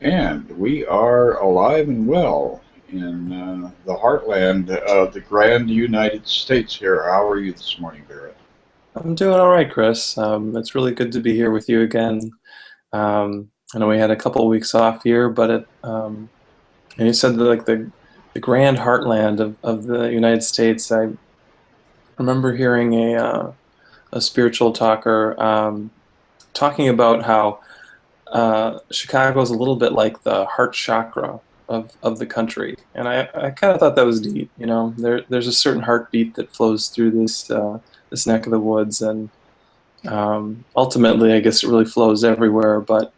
And we are alive and well in the heartland of the grand United States here. How are you this morning, Barrett? I'm doing all right, Chris. It's really good to be here with you again. I know we had a couple of weeks off here, but and you said that, like the grand heartland of the United States. I remember hearing a spiritual talker talking about how Chicago is a little bit like the heart chakra of the country, and I kind of thought that was deep. There's a certain heartbeat that flows through this neck of the woods, and ultimately, I guess it really flows everywhere. But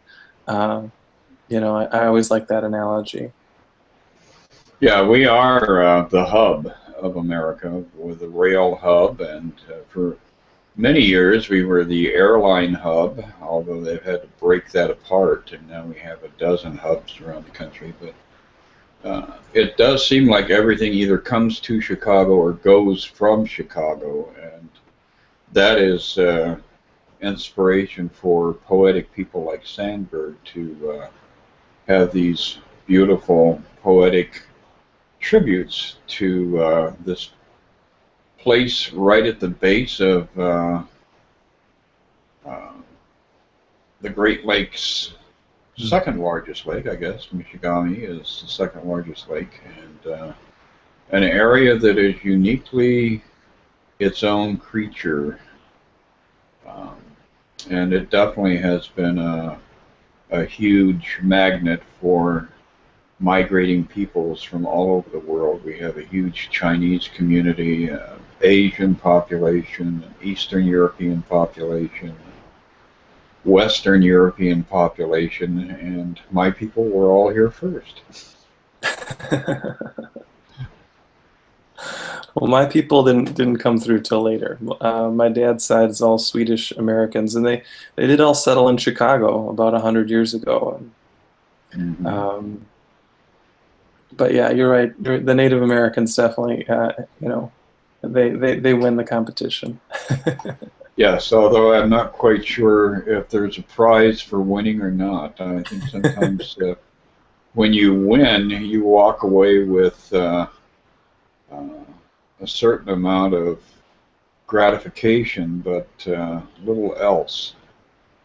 uh, I always like that analogy. Yeah, we are the hub of America with a rail hub, and for many years we were the airline hub, although they've had to break that apart, and now we have a dozen hubs around the country. But it does seem like everything either comes to Chicago or goes from Chicago, and that is inspiration for poetic people like Sandberg to have these beautiful poetic tributes to this place right at the base of uh, the Great Lakes, second largest lake, I guess. Michigami is the second largest lake, and an area that is uniquely its own creature. Um, and it definitely has been a huge magnet for migrating peoples from all over the world. We have a huge Chinese community, Asian population, Eastern European population, Western European population, and my people were all here first. Well, my people didn't come through till later. My dad's side is all Swedish Americans, and they did all settle in Chicago about 100 years ago. Mm-hmm. Um, but yeah, you're right. The Native Americans definitely, they win the competition. Yes, although I'm not quite sure if there's a prize for winning or not. I think sometimes when you win, you walk away with uh, a certain amount of gratification, but little else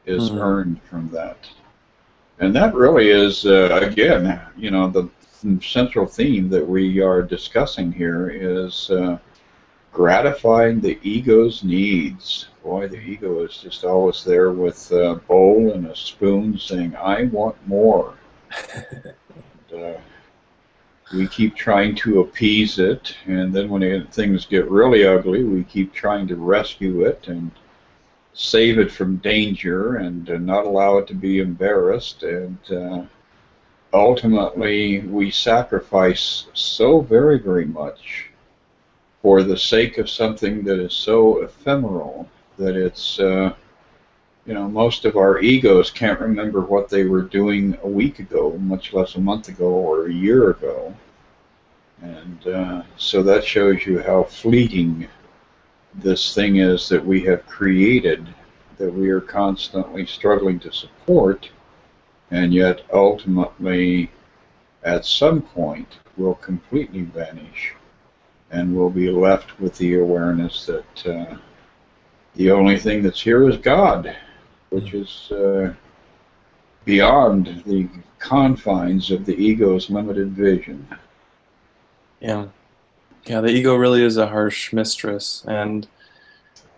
is Hmm. earned from that. And that really is, again, the central theme that we are discussing here is gratifying the ego's needs. Boy, the ego is just always there with a bowl and a spoon saying, I want more. And, we keep trying to appease it, and then when things get really ugly, we keep trying to rescue it and save it from danger and not allow it to be embarrassed. And ultimately, we sacrifice so very, very much for the sake of something that is so ephemeral that it's, most of our egos can't remember what they were doing a week ago, much less a month ago or a year ago. And so that shows you how fleeting this thing is that we have created, that we are constantly struggling to support, and yet ultimately, at some point, will completely vanish, and we'll be left with the awareness that the only thing that's here is God, which is beyond the confines of the ego's limited vision. Yeah, yeah. The ego really is a harsh mistress, and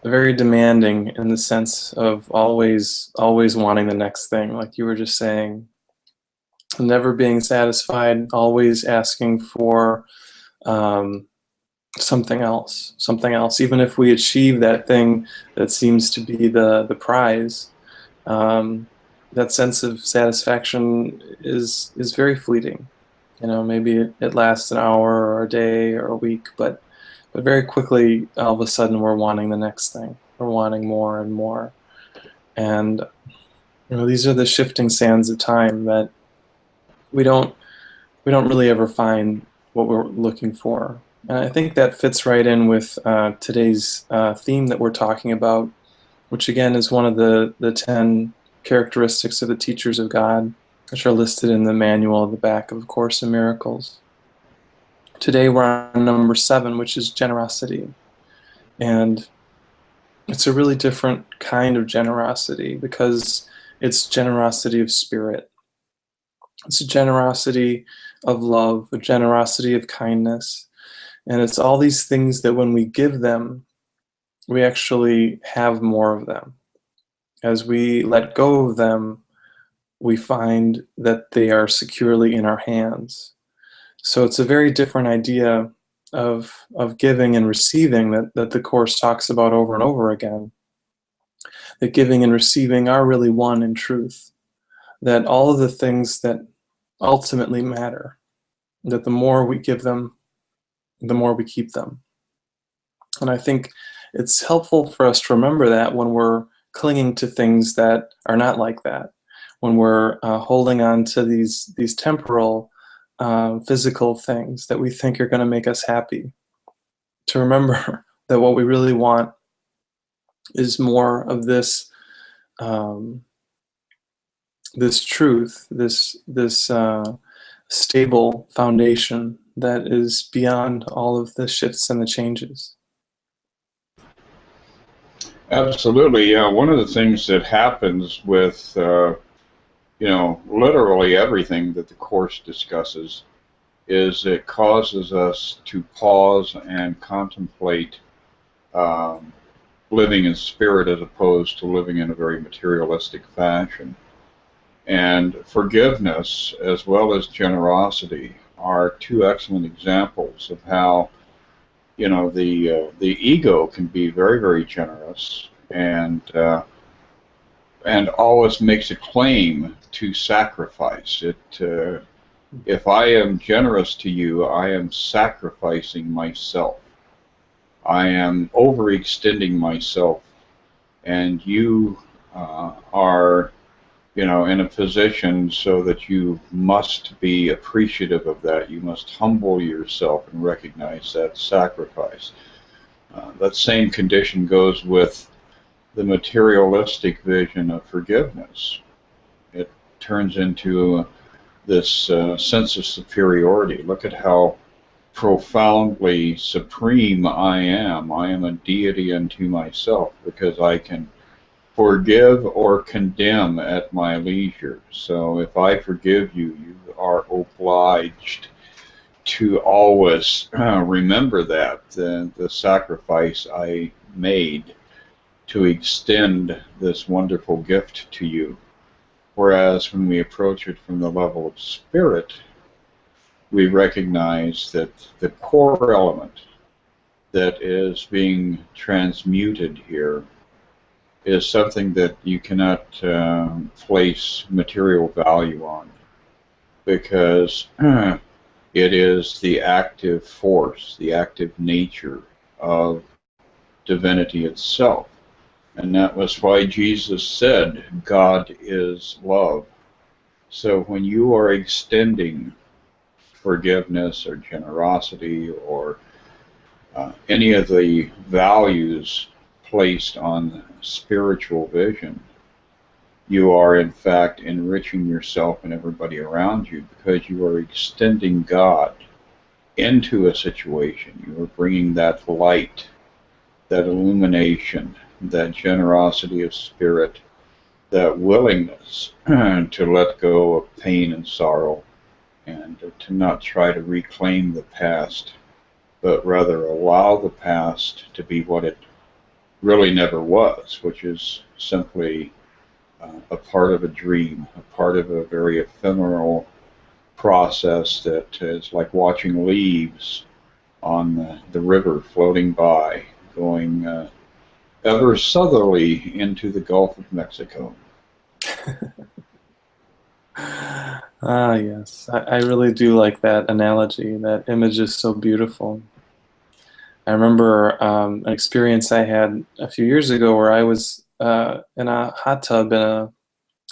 very demanding in the sense of always wanting the next thing, like you were just saying, never being satisfied, always asking for um, something else. Even if we achieve that thing that seems to be the prize, um, that sense of satisfaction is very fleeting. Maybe it lasts an hour or a day or a week, but very quickly, all of a sudden, we're wanting the next thing. We're wanting more and more, and these are the shifting sands of time that we don't we don't really ever find what we're looking for. And I think that fits right in with today's theme that we're talking about, which again is one of the 10 characteristics of the teachers of God. which are listed in the manual at the back of Course in Miracles. Today we're on number 7, which is generosity. And it's a really different kind of generosity because it's generosity of spirit. It's a generosity of love, a generosity of kindness. And it's all these things that when we give them, we actually have more of them. As we let go of them, we find that they are securely in our hands. So it's a very different idea of giving and receiving that the Course talks about over and over again. That giving and receiving are really one in truth. That all of the things that ultimately matter, that the more we give them, the more we keep them. And I think it's helpful for us to remember that when we're clinging to things that are not like that, when we're holding on to these temporal physical things that we think are going to make us happy, to remember that what we really want is more of this this truth, this stable foundation that is beyond all of the shifts and the changes. Absolutely, yeah. One of the things that happens with, literally everything that the Course discusses is it causes us to pause and contemplate living in spirit as opposed to living in a very materialistic fashion. And forgiveness, as well as generosity, are two excellent examples of how, the ego can be very, very generous and always makes a claim to sacrifice. If I am generous to you, I am sacrificing myself. I am overextending myself, and you are, in a position so that you must be appreciative of that. You must humble yourself and recognize that sacrifice. That same condition goes with the materialistic vision of forgiveness. It turns into this sense of superiority. Look at how profoundly supreme I am. I am a deity unto myself because I can forgive or condemn at my leisure. So if I forgive you, you are obliged to always remember that, the sacrifice I made to extend this wonderful gift to you. Whereas when we approach it from the level of spirit, we recognize that the core element that is being transmuted here is something that you cannot place material value on, because it is the active force, the active nature of divinity itself. And that was why Jesus said, God is love. So when you are extending forgiveness or generosity or any of the values placed on spiritual vision, you are in fact enriching yourself and everybody around you, because you are extending God into a situation. You are bringing that light, that illumination, that generosity of spirit, that willingness to let go of pain and sorrow, and to not try to reclaim the past, but rather allow the past to be what it really never was, which is simply a part of a dream, a part of a very ephemeral process that is like watching leaves on the river floating by, going ever southerly into the Gulf of Mexico. Ah, yes. I really do like that analogy. That image is so beautiful. I remember an experience I had a few years ago where I was in a hot tub and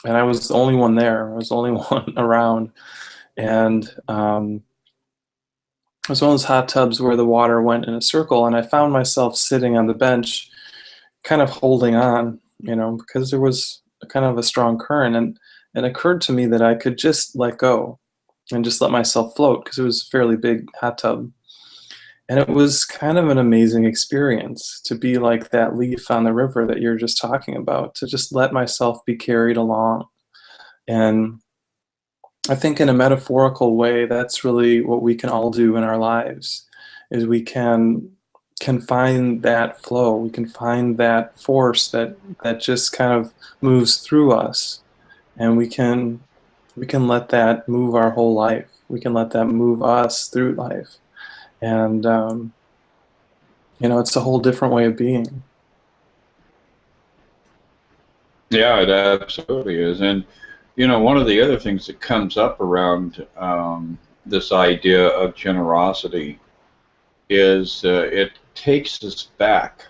I was the only one there. I was the only one around. And it was one of those hot tubs where the water went in a circle, and I found myself sitting on the bench kind of holding on, because there was kind of a strong current. it occurred to me that I could just let go and just let myself float, because it was a fairly big hot tub. And it was kind of an amazing experience to be like that leaf on the river that you're just talking about, to just let myself be carried along. And I think in a metaphorical way, that's really what we can all do in our lives, is we can find that flow. We can find that force that just kind of moves through us, and we can let that move our whole life. We can let that move us through life. And it's a whole different way of being. Yeah, it absolutely is. And one of the other things that comes up around this idea of generosity is it takes us back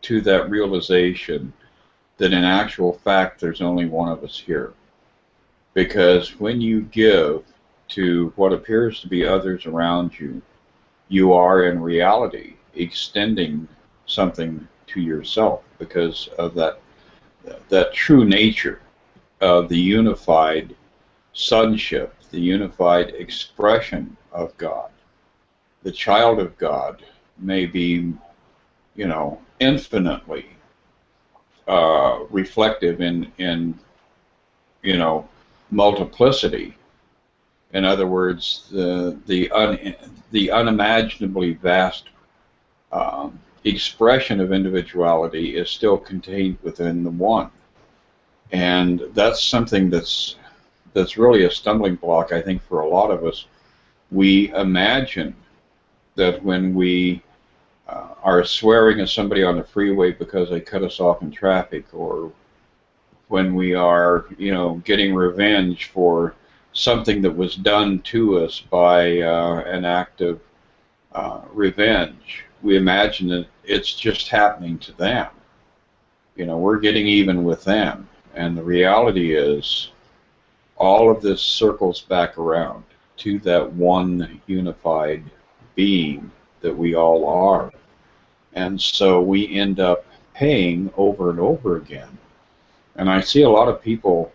to that realization that in actual fact there's only one of us here. Because when you give to what appears to be others around you, you are in reality extending something to yourself, because of that true nature of the unified sonship, the unified expression of God. The child of God may be, infinitely reflective in multiplicity. In other words, the unimaginably vast expression of individuality is still contained within the one. And that's something that's really a stumbling block, I think, for a lot of us. We imagine that when we are swearing at somebody on the freeway because they cut us off in traffic, or when we are, getting revenge for something that was done to us by an act of revenge, we imagine that it's just happening to them. We're getting even with them. And the reality is, all of this circles back around to that one unified being that we all are. And so we end up paying over and over again. And I see a lot of people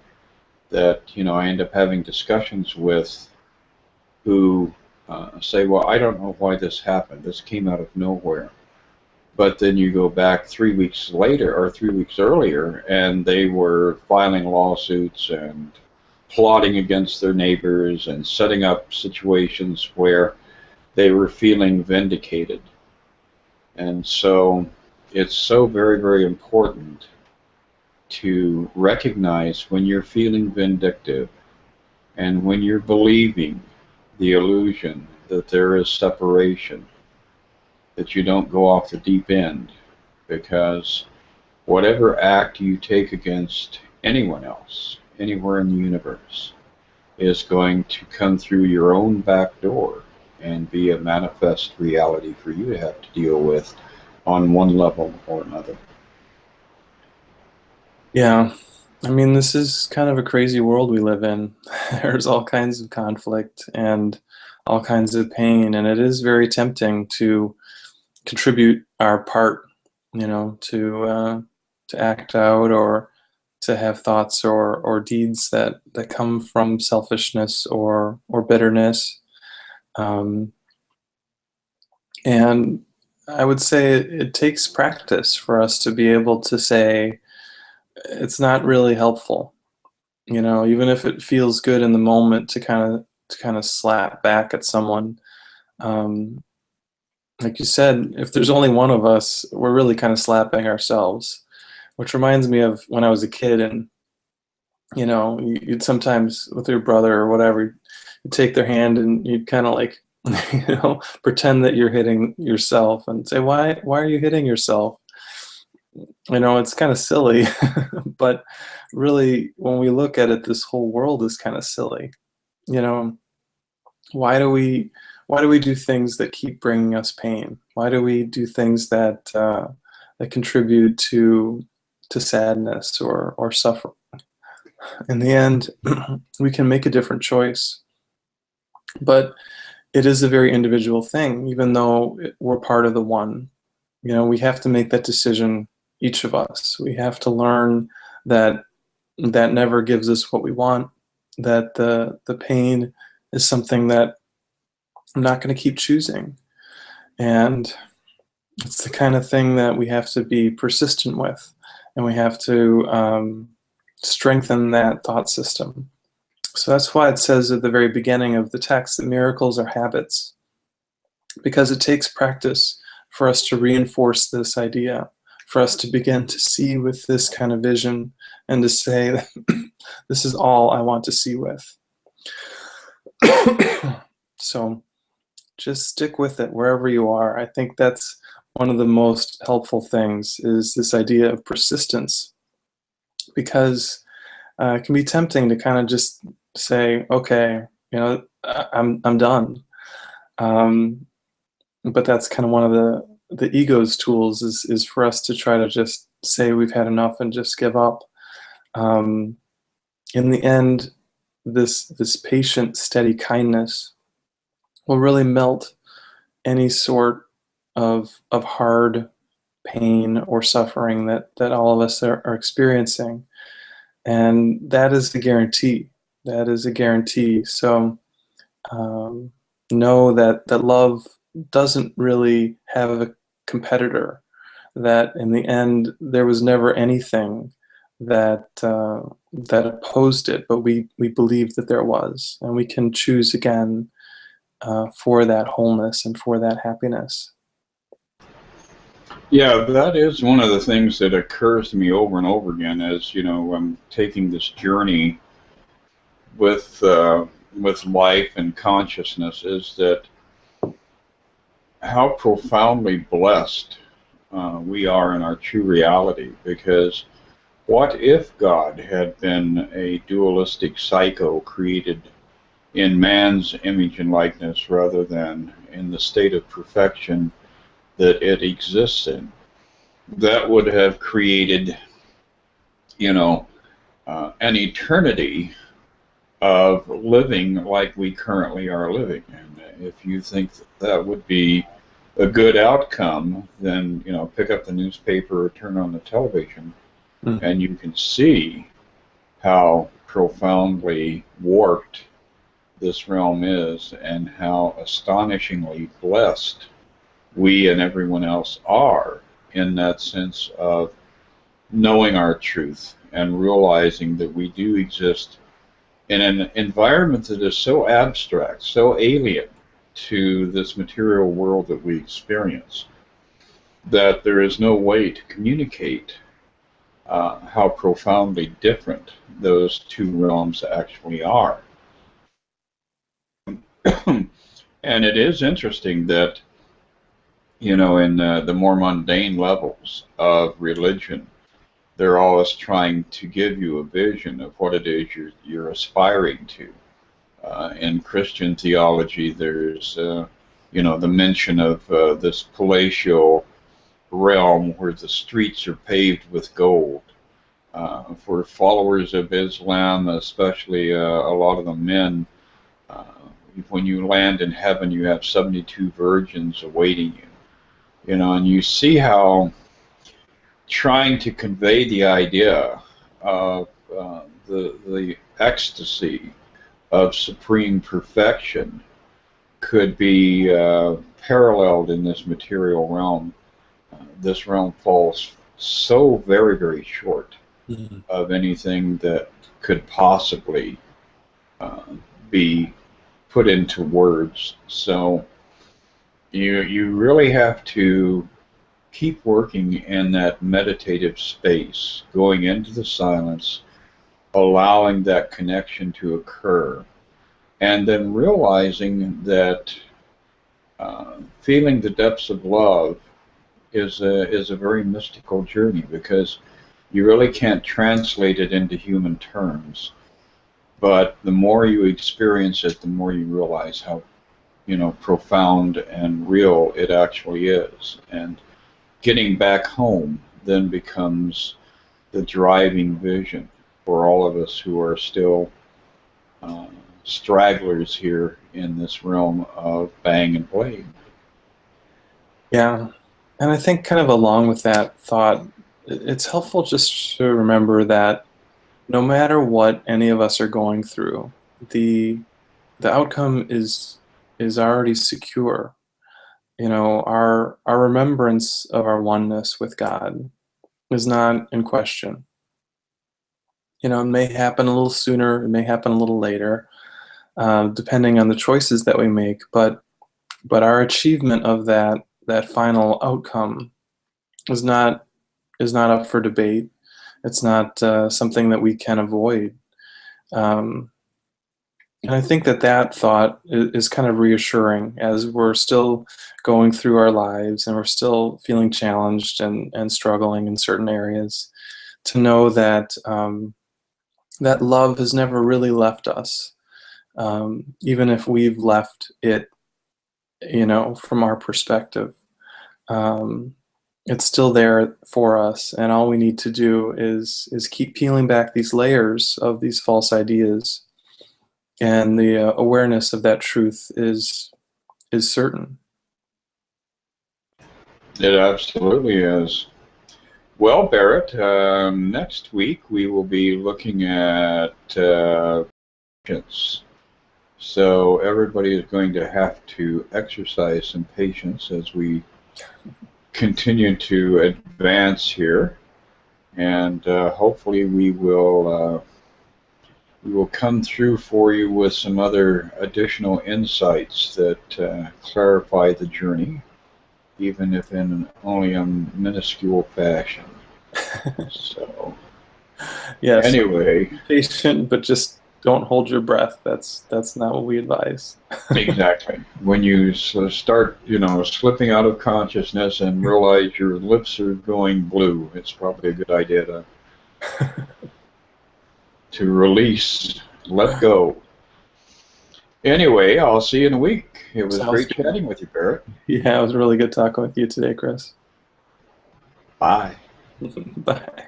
that, I end up having discussions with who say, well, I don't know why this happened. This came out of nowhere. But then you go back 3 weeks later or 3 weeks earlier, and they were filing lawsuits and plotting against their neighbors and setting up situations where they were feeling vindicated. And so it's so very, very important to recognize when you're feeling vindictive and when you're believing the illusion that there is separation, that you don't go off the deep end, because whatever act you take against anyone else, anywhere in the universe, is going to come through your own back door and be a manifest reality for you to have to deal with on one level or another. Yeah. I mean, this is kind of a crazy world we live in. There's all kinds of conflict and all kinds of pain, and it is very tempting to contribute our part, to act out, or to have thoughts or deeds that come from selfishness or bitterness. And I would say it takes practice for us to be able to say it's not really helpful. Even if it feels good in the moment to kind of slap back at someone. Like you said, if there's only one of us, we're really kind of slapping ourselves, which reminds me of when I was a kid, and you'd sometimes with your brother or whatever, you'd take their hand and you'd kind of like, pretend that you're hitting yourself and say, why are you hitting yourself? It's kind of silly, but really, when we look at it, this whole world is kind of silly. Why do we do things that keep bringing us pain? Why do we do things that contribute to sadness or suffering? In the end, we can make a different choice, but it is a very individual thing. Even though we're part of the one, we have to make that decision. Each of us, we have to learn that that never gives us what we want, that the pain is something that I'm not going to keep choosing. And it's the kind of thing that we have to be persistent with, and we have to strengthen that thought system. So that's why it says at the very beginning of the text that miracles are habits, because it takes practice for us to reinforce this idea, for us to begin to see with this kind of vision and to say that this is all I want to see with. So just stick with it wherever you are. I think that's one of the most helpful things, is this idea of persistence, because it can be tempting to kind of just say, okay, I'm done. But that's kind of one of the ego's tools, is for us to try to just say we've had enough and just give up. In the end, this patient, steady kindness will really melt any sort of hard pain or suffering that all of us are experiencing. And that is the guarantee. That is a guarantee. So know that love doesn't really have a competitor, that in the end there was never anything that opposed it, but we believe that there was, and we can choose again for that wholeness and for that happiness. Yeah, that is one of the things that occurs to me over and over again as, I'm taking this journey with life and consciousness, is that how profoundly blessed we are in our true reality. Because what if God had been a dualistic psycho created in man's image and likeness rather than in the state of perfection that it exists in? That would have created, an eternity of living like we currently are living. And if you think that would be a good outcome, then, pick up the newspaper or turn on the television, and you can see how profoundly warped this realm is, and how astonishingly blessed we and everyone else are in that sense of knowing our truth and realizing that we do exist in an environment that is so abstract, so alien to this material world that we experience, that there is no way to communicate how profoundly different those two realms actually are. And it is interesting that, in the more mundane levels of religion, they're always trying to give you a vision of what it is you're aspiring to. In Christian theology, there's, the mention of this palatial realm where the streets are paved with gold. For followers of Islam, especially a lot of the men, when you land in heaven, you have 72 virgins awaiting you. And you see how trying to convey the idea of the ecstasy of supreme perfection could be paralleled in this material realm. This realm falls so very, very short of anything that could possibly be put into words. So you really have to keep working in that meditative space, going into the silence, allowing that connection to occur, and then realizing that feeling the depths of love is a very mystical journey, because you really can't translate it into human terms. But the more you experience it, the more you realize how, profound and real it actually is. And getting back home then becomes the driving vision for all of us who are still stragglers here in this realm of bang and blame. Yeah. And I think kind of along with that thought, it's helpful just to remember that no matter what any of us are going through, the the outcome is already secure. You know, our remembrance of our oneness with God is not in question. You know, it may happen a little sooner, it may happen a little later, depending on the choices that we make. But our achievement of that final outcome is not up for debate. It's not something that we can avoid. Um, and I think that thought is kind of reassuring as we're still going through our lives and we're still feeling challenged and struggling in certain areas. To know that that love has never really left us, even if we've left it, you know, from our perspective. Um, it's still there for us, and all we need to do is keep peeling back these layers of these false ideas, and the awareness of that truth is certain. It absolutely is. Well, Barrett, next week we will be looking at patience. So everybody is going to have to exercise some patience as we continue to advance here, and hopefully we will come through for you with some other additional insights that clarify the journey, even if in only a minuscule fashion. So Yes, anyway, be patient, but just don't hold your breath. That's not what we advise. exactly. When you start, slipping out of consciousness and realize your lips are going blue, it's probably a good idea to release, let go. Anyway, I'll see you in a week. It was Sounds great good. chatting with you, Barrett. Yeah, it was really good talking with you today, Chris. Bye. Bye.